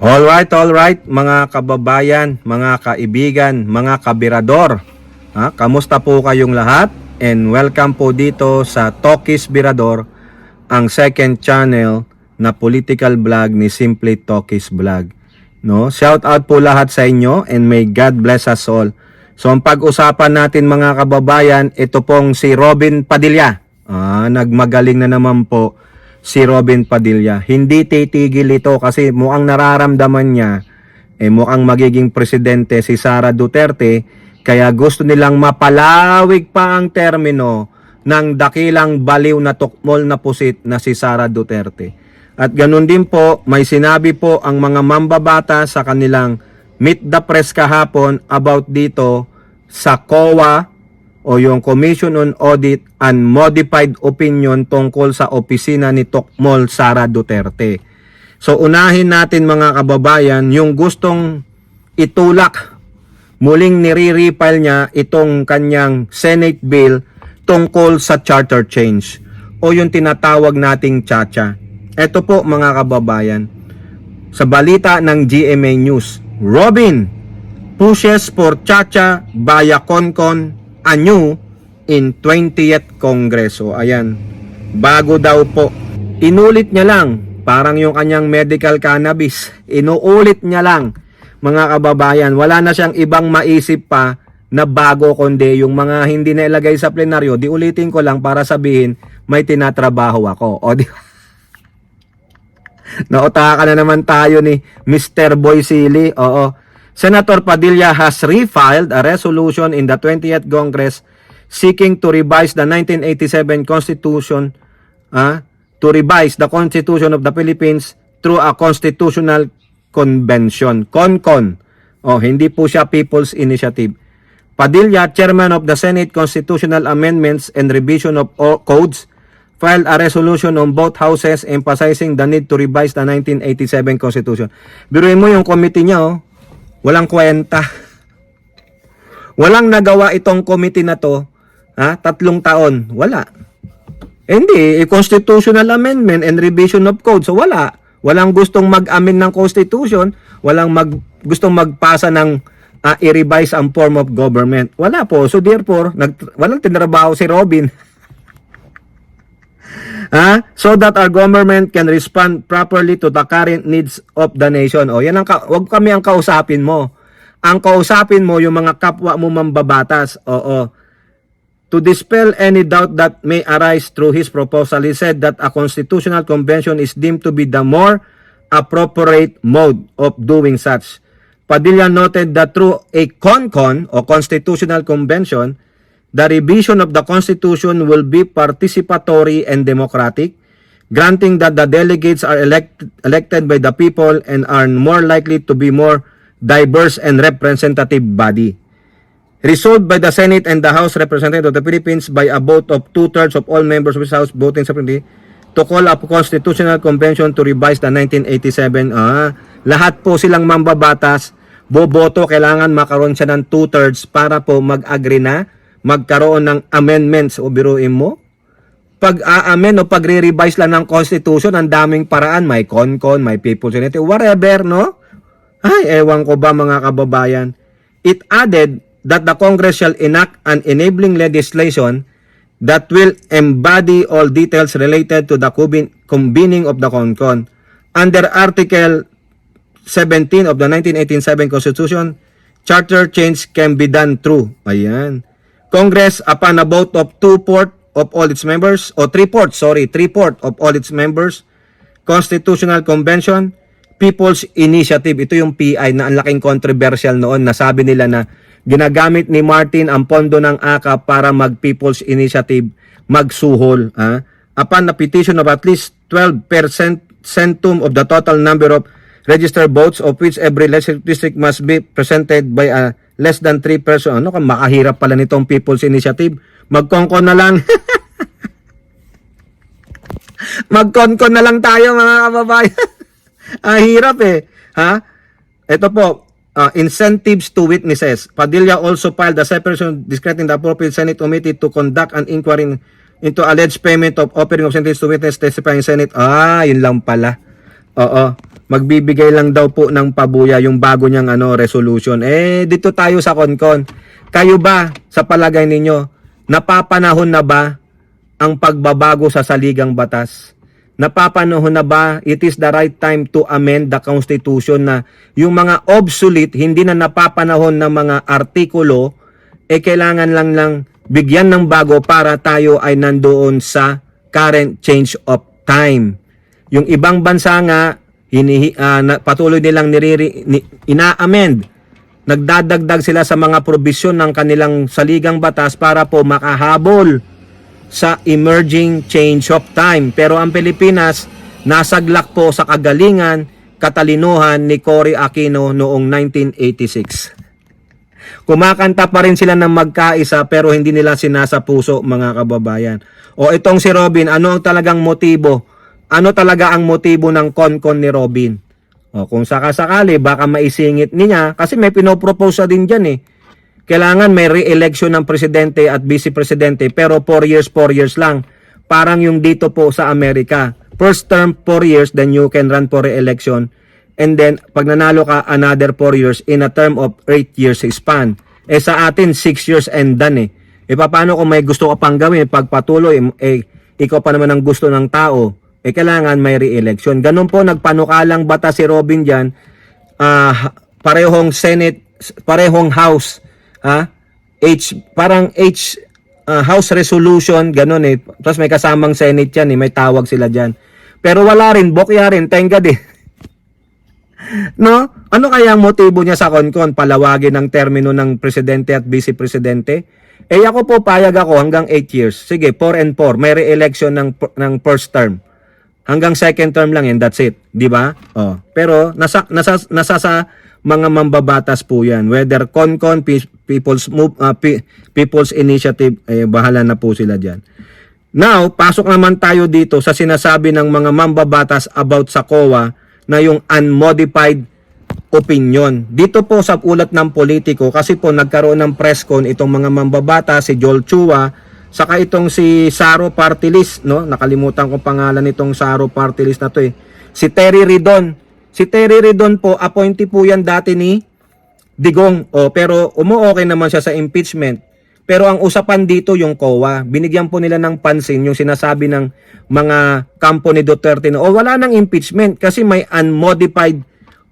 All right, mga kababayan, mga kaibigan, mga kabirador. Kamusta po kayong lahat? And welcome po dito sa Tokis Birador, ang second channel na political vlog ni Simply Tokis Vlog. No? Shout out po lahat sa inyo and may God bless us all. So ang pag-usapan natin mga kababayan, ito pong si Robin Padilla. Nagmagaling na naman po si Robin Padilla. Hindi titigil ito kasi mukhang nararamdaman niya mukhang magiging presidente si Sara Duterte, kaya gusto nilang mapalawig pa ang termino ng dakilang baliw na tukmol na pusit na si Sara Duterte. At ganun din po, may sinabi po ang mga mambabata sa kanilang Meet the Press kahapon about dito sa COA o yung Commission on Audit and Modified Opinion tungkol sa opisina ni Tukmol Sara Duterte. So unahin natin mga kababayan yung gustong itulak, muling nire-refile niya itong kanyang Senate bill tungkol sa charter change o yung tinatawag nating Chacha. Ito po mga kababayan, sa balita ng GMA News, Robin pushes for Chacha via Concon anew in 20th Congress. O ayan, bago daw po, inulit niya lang, parang yung kanyang medical cannabis, inuulit niya lang mga kababayan. Wala na siyang ibang maisip pa na bago kundi yung mga hindi na ilagay sa plenaryo, di ulitin ko lang para sabihin may tinatrabaho ako. O di nautaka na naman tayo ni Mr. Boy Silly. Oo. Senator Padilla has refiled a resolution in the 20th Congress seeking to revise the 1987 Constitution, to revise the Constitution of the Philippines through a constitutional convention. CONCON. Hindi po siya People's Initiative. Padilla, chairman of the Senate Constitutional Amendments and Revision of Codes, filed a resolution on both houses emphasizing the need to revise the 1987 Constitution. Biruin mo yung committee niya, walang kwenta. Walang nagawa itong committee na to, 3 taon. Wala. Hindi, constitutional amendment and revision of code. So wala. Walang gustong mag-amend ng constitution, walang gustong magpasa ng i-revise ang form of government. Wala po. So therefore, walang tinrabaho si Robin. So that our government can respond properly to the current needs of the nation. Yan ang wag kami ang kausapin mo. Ang kausapin mo yung mga kapwa mo mambabatas. To dispel any doubt that may arise through his proposal, he said that a constitutional convention is deemed to be the more appropriate mode of doing such. Padilla noted that through a CONCON o constitutional convention, the revision of the Constitution will be participatory and democratic, granting that the delegates are elected by the people and are more likely to be more diverse and representative body. Resolved by the Senate and the House Representatives of the Philippines by a vote of 2/3 of all members of the House voting separately to call up a constitutional convention to revise the 1987. Lahat po silang mambabatas, boboto, kailangan makaroon siya ng 2/3 para po mag-agree na magkaroon ng amendments. O biruin mo, pag-a-amend o pag-re-revise lang ng Constitution, ang daming paraan. May CONCON, may People's Initiative, whatever, no? Ewan ko ba mga kababayan. It added that the Congress shall enact an enabling legislation that will embody all details related to the convening of the CONCON. Under Article 17 of the 1987 Constitution, charter change can be done through, Congress, upon a vote of 2/4 of all its members, o 3/4 of all its members, Constitutional Convention, People's Initiative. Ito yung PI na ang laking controversial noon. Nasabi nila na ginagamit ni Martin ang pondo ng AKAP para mag-People's Initiative, magsuhol. Upon the petition of at least 12% of the total number of registered votes, of which every legislative district must be presented by a less than 3 person. Makahirap pala nitong People's Initiative. Magkonkon na lang. Magkonkon na lang tayo mga kababayan. Hirap Ito po, incentives to witnesses. Padilla also filed a separation discreting the appropriate Senate committee to conduct an inquiry into alleged payment of offering of sentences to witness testifying in Senate. Yun lang pala. Oo. Magbibigay lang daw po ng pabuya yung bago niyang resolution. Dito tayo sa Konkon. Kayo ba, sa palagay ninyo, napapanahon na ba ang pagbabago sa saligang batas? Napapanahon na ba it is the right time to amend the Constitution na yung mga obsolete, hindi na napapanahon ng mga artikulo, kailangan lang bigyan ng bago para tayo ay nandoon sa current change of time. Yung ibang bansa nga, patuloy nilang ina-amend. Nagdadagdag sila sa mga probisyon ng kanilang saligang batas para po makahabol sa emerging change of time. Pero ang Pilipinas, nasaglak po sa kagalingan, katalinuhan ni Cory Aquino noong 1986. Kumakanta pa rin sila ng magkaisa pero hindi nila sinasapuso, mga kababayan. O itong si Robin, ano ang talagang motibo? Ano talaga ang motibo ng konkon ni Robin? O kung sakasakali, baka maisingit niya kasi may pinopropose din dyan Kailangan may re-election ng presidente at vice-presidente pero 4 years lang. Parang yung dito po sa Amerika. First term 4 years, then you can run for re-election. And then, pag nanalo ka, another 4 years in a term of 8 years span. Sa atin, 6 years and done paano kung may gusto ka pang gawin, pagpatuloy, ikaw pa naman ang gusto ng tao, kailangan may re-election. Ganun po, nagpanukalang batas si Robin dyan, parehong Senate, parehong House, House resolution, ganun Tapos may kasamang Senate yan may tawag sila dyan. Pero wala rin, bokya rin, tenga din. No? Ano kaya ang motibo niya sa konkon? Palawagin ang termino ng presidente at vice-presidente? Ako po, payag ako hanggang 8 years. Sige, 4 and 4. May re-election ng first term. Hanggang second term lang that's it. Di ba? Pero nasa sa mga mambabatas po yan. Whether konkon, People's Initiative, bahala na po sila dyan. Now, pasok naman tayo dito sa sinasabi ng mga mambabatas about sa COA na yung unmodified opinion. Dito po sa ulat ng Politiko, kasi po nagkaroon ng press con itong mga mambabatas, si Joel Chua, saka itong si Saro Partilis, nakalimutan ko pangalan nitong Saro Partilis na to si Terry Ridon. Si Terry Ridon po, appointee po yan dati ni Digong, pero umuokay naman siya sa impeachment. Pero ang usapan dito yung COA. Binigyan po nila ng pansin yung sinasabi ng mga kampo ni Duterte na wala nang impeachment kasi may unmodified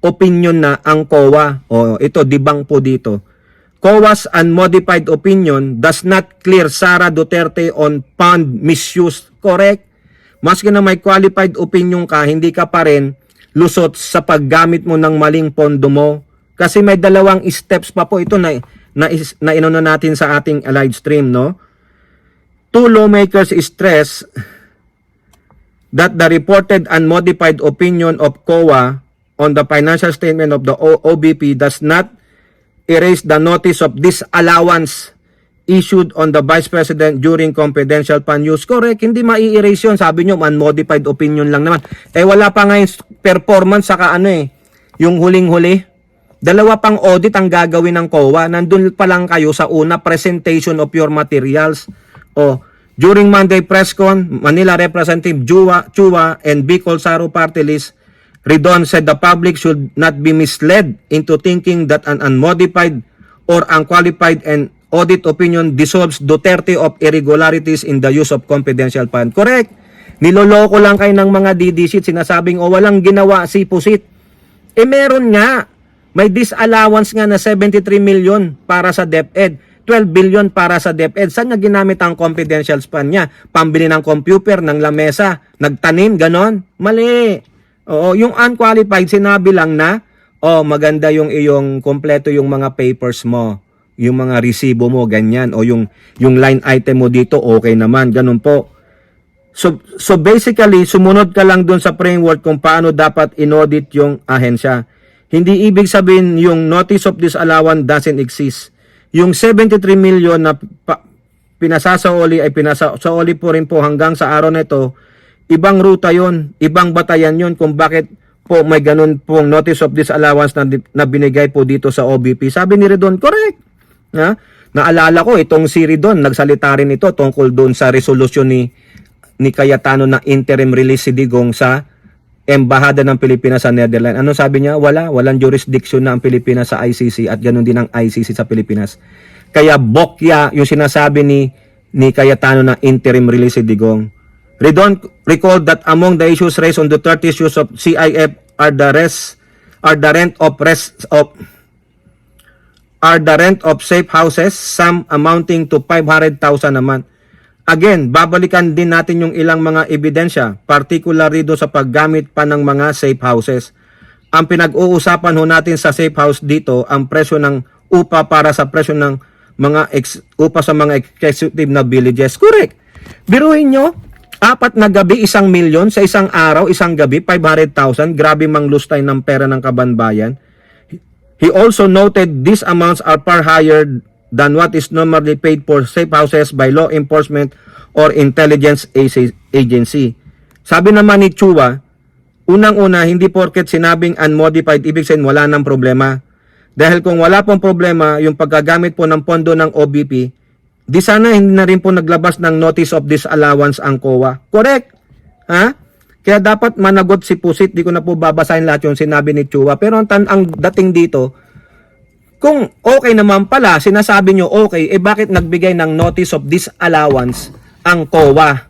opinion na ang COA. Ito, dibang po dito. COA's unmodified opinion does not clear Sara Duterte on fund misuse. Correct? Maski na may qualified opinion ka, hindi ka pa rin lusot sa paggamit mo ng maling pondo mo. Kasi may dalawang steps pa po ito na inuna natin sa ating live stream, Two lawmakers stress that the reported unmodified opinion of COA on the financial statement of the OBP does not erase the notice of disallowance issued on the Vice President during confidential fund use. Correct, hindi mai-erase yun. Sabi nyo, unmodified opinion lang naman. Wala pa nga yung performance saka yung huling-huli. Dalawa pang audit ang gagawin ng COA. Nandun pa lang kayo sa una, presentation of your materials. During Monday press con, Manila Representative Chua and Bicol Saro Party List, Ridon said the public should not be misled into thinking that an unmodified or unqualified and audit opinion dissolves Duterte of irregularities in the use of confidential fund. Correct. Niloloko lang kayo ng mga DDC, sinasabing walang ginawa si Pusit. Meron nga. May disallowance nga na 73 million para sa DepEd, 12 billion para sa DepEd. Saan nga ginamit ang confidential fund niya? Pambili ng computer, ng lamesa, nagtanim, ganon? Mali. Yung unqualified, sinabi lang na, maganda yung iyong kompleto yung mga papers mo, yung mga resibo mo, ganyan. Yung line item mo dito, okay naman, ganon po. So basically, sumunod ka lang dun sa framework kung paano dapat inaudit yung ahensya. Hindi ibig sabihin yung notice of disallowance doesn't exist. Yung 73 million na pinasasaoli ay pinasasaoli po rin po hanggang sa araw na ito. Ibang ruta yon, ibang batayan yon kung bakit po may ganun pong notice of disallowance na binigay po dito sa OBP. Sabi ni Ridon, correct. Naalala ko itong si Ridon, nagsalita rin ito tungkol doon sa resolusyon ni Cayetano na interim release si Digong sa Embahada ng Pilipinas sa Netherlands. Ano sabi niya? Walang jurisdiction na ang Pilipinas sa ICC at ganoon din ang ICC sa Pilipinas. Kaya bokya yung sinasabi ni Cayetano na interim release si Digong. Recall that among the issues raised on the 30 issues of CIF are the rent of safe houses, some amounting to 500,000 a month. Again, babalikan din natin yung ilang mga ebidensya, particularly do sa paggamit pa ng mga safe houses. Ang pinag-uusapan ho natin sa safe house dito, ang presyo ng upa para sa presyo ng mga upa sa mga executive na villages. Correct. Biruin nyo, 4 na gabi, 1 milyon, sa isang araw, isang gabi, 500,000. Grabe manglustay ng pera ng kabanbayan. He also noted these amounts are far higher than what is normally paid for safe houses by law enforcement or intelligence agency. Sabi naman ni Chua, unang-una, hindi porket sinabing unmodified, ibig sabihin wala nang problema. Dahil kung wala pong problema, yung paggagamit po ng pondo ng OBP, di sana hindi na rin po naglabas ng notice of disallowance ang COA. Correct? Ha? Kaya dapat managot si Pusit, di ko na po babasahin lahat yung sinabi ni Chua. Pero ang dating dito, kung okay naman pala, sinasabi nyo okay, bakit nagbigay ng notice of disallowance ang COA?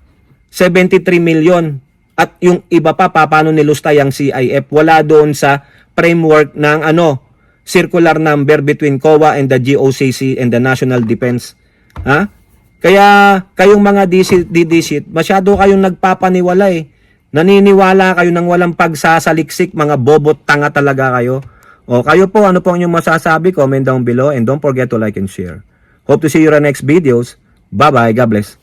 73 million. At yung iba pa, paano nilustay ang CIF? Wala doon sa framework ng circular number between COA and the GOCC and the National Defense. Ha? Kaya kayong mga DDC, masyado kayong nagpapaniwala eh. Naniniwala kayo ng walang pagsasaliksik, mga bobot tanga talaga kayo. O kayo po, ano po ang inyong masasabi? Comment down below and don't forget to like and share. Hope to see you in our next videos. Bye-bye. God bless.